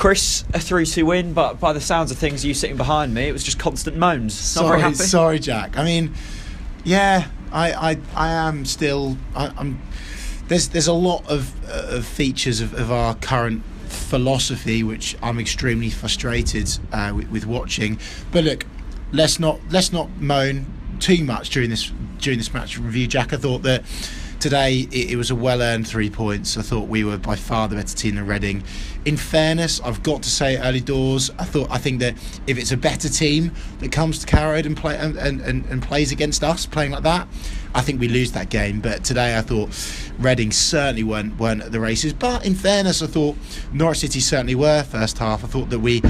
Chris, a 3-2 win, but by the sounds of things, you sitting behind me, it was just constant moans. Not very happy. Sorry, Jack. I mean, yeah, I am still. There's a lot of features of our current philosophy which I'm extremely frustrated with watching. But look, let's not moan too much during this match review, Jack. I thought that today it was a well-earned 3 points. I thought we were by far the better team than Reading. In fairness, I've got to say early doors, I think that if it's a better team that comes to Carrow Road and plays against us, playing like that, I think we lose that game. But today I thought Reading certainly weren't at the races. But in fairness, I thought Norwich City certainly were first half. I thought that we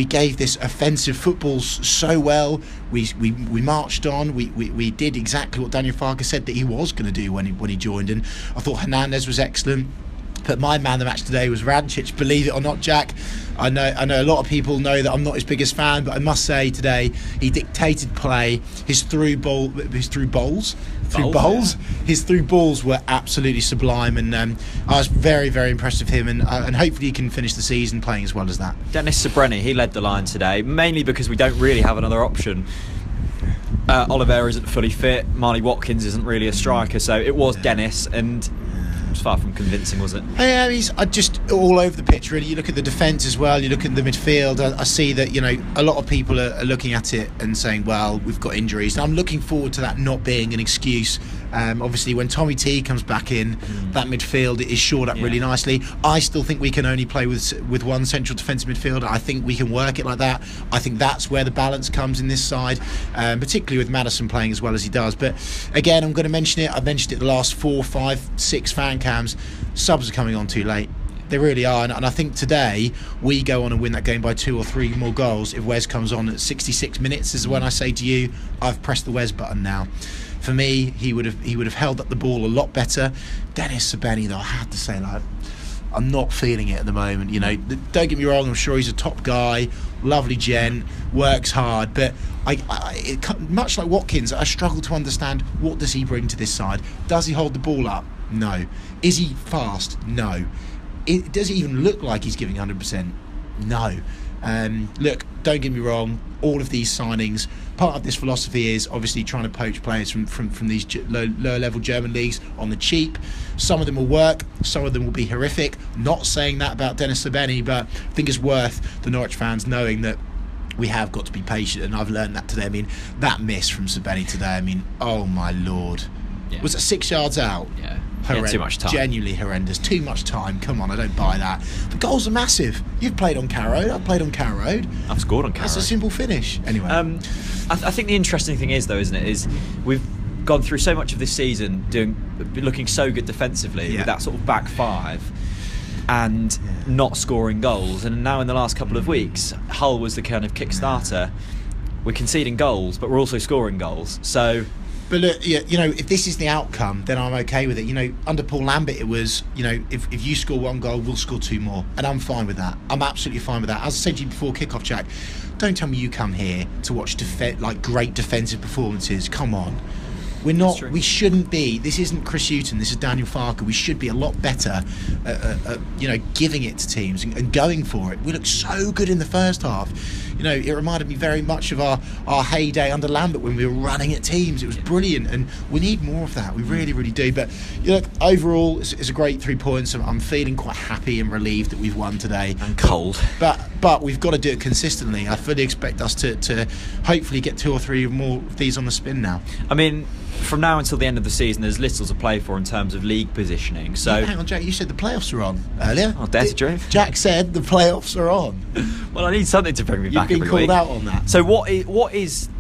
gave this offensive football so well. We marched on. We did exactly what Daniel Farke said that he was going to do when he joined. And I thought Hernandez was excellent. But my man of the match today was Rancic, believe it or not, Jack. I know a lot of people know that I'm not his biggest fan, but I must say today he dictated play. His through balls were absolutely sublime, and I was very, very impressed with him, and hopefully he can finish the season playing as well as that. Dennis Sabreni, he led the line today, mainly because we don't really have another option. Oliveira isn't fully fit. Marley Watkins isn't really a striker, so it was Dennis, and far from convincing, was it? Yeah, he's just all over the pitch, really. You look at the defence as well, you look at the midfield. I see that, a lot of people are looking at it and saying, well, we've got injuries. And I'm looking forward to that not being an excuse. Obviously, when Tommy T comes back in, that midfield is shored up really nicely. I still think we can only play with one central defensive midfielder. I think we can work it like that. I think that's where the balance comes in this side, particularly with Maddison playing as well as he does. But again, I'm going to mention it. I've mentioned it the last 4, 5, 6 fan cams. Subs are coming on too late. They really are, and I think today we go on and win that game by 2 or 3 more goals if Wes comes on at 66 minutes. This is when I say to you, I've pressed the Wes button now. For me, he would have held up the ball a lot better. Dennis Sabreni, though, I have to say, I'm not feeling it at the moment. Don't get me wrong, I'm sure he's a top guy, lovely gent, works hard, but much like Watkins, I struggle to understand, what does he bring to this side? Does he hold the ball up? No. Is he fast? No. Does it even look like he's giving 100%? No. Look, don't get me wrong, all of these signings, part of this philosophy is obviously trying to poach players from these lower level German leagues on the cheap. Some of them will work, some of them will be horrific. Not saying that about Dennis Sabreni, but I think it's worth the Norwich fans knowing that we have got to be patient, and I've learned that today. I mean, that miss from Sabreni today, oh my lord. Yeah. Was it 6 yards out? Yeah. Too much time. Genuinely horrendous. Too much time. Come on, I don't buy that. The goals are massive. You've played on Carrow Road. I've played on Carrow Road. I've scored on Carrow Road. That's a simple finish. Anyway. I think the interesting thing is, though, isn't it, is we've gone through so much of this season looking so good defensively with that sort of back five and not scoring goals. And now in the last couple of weeks, Hull was the kind of kickstarter. We're conceding goals, but we're also scoring goals. So... But look, if this is the outcome, then I'm okay with it. Under Paul Lambert, it was, if you score 1 goal, we'll score 2 more. And I'm fine with that. I'm absolutely fine with that. As I said to you before kick-off, Jack, don't tell me you come here to watch great defensive performances. Come on. We're not. We shouldn't be. This isn't Chris Hughton. This is Daniel Farke. We should be a lot better at giving it to teams and going for it. We looked so good in the first half. It reminded me very much of our heyday under Lambert when we were running at teams. It was brilliant, and we need more of that. We really, really do. But overall, it's a great 3 points. I'm feeling quite happy and relieved that we've won today. And cold. But we've got to do it consistently. I fully expect us to hopefully get 2 or 3 more of these on the spin now. From now until the end of the season, there's little to play for in terms of league positioning. So hang on, Jack. You said the playoffs are on earlier. Oh, that's true. Jack said the playoffs are on. Well, I need something to bring me back every week. You've been called out on that. So what is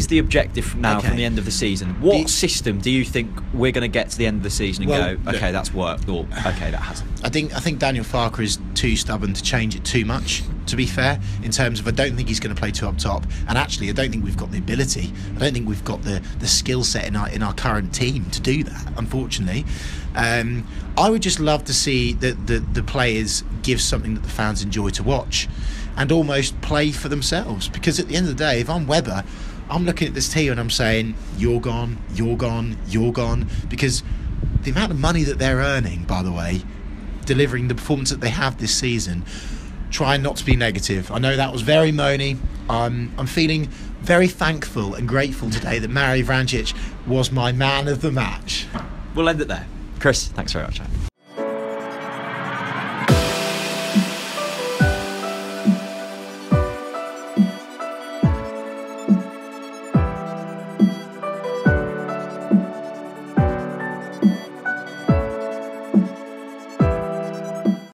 the objective from now from the end of the season? What system do you think we're going to get to the end of the season and go, okay, that's worked, or okay, that hasn't? I think Daniel Farke is too stubborn to change it too much, to be fair, in terms of I don't think he's going to play 2 up top, and actually I don't think we've got the ability. I don't think we've got the skill set in our current team to do that, unfortunately. I would just love to see the players give something that the fans enjoy to watch and almost play for themselves, because at the end of the day, if I'm Webber, I'm looking at this team and I'm saying, you're gone, you're gone, you're gone, because the amount of money that they're earning, by the way, delivering the performance that they have this season, trying not to be negative. I know that was very moany. I'm feeling very thankful and grateful today that Mario Vrancic was my man of the match. We'll end it there. Chris, thanks very much.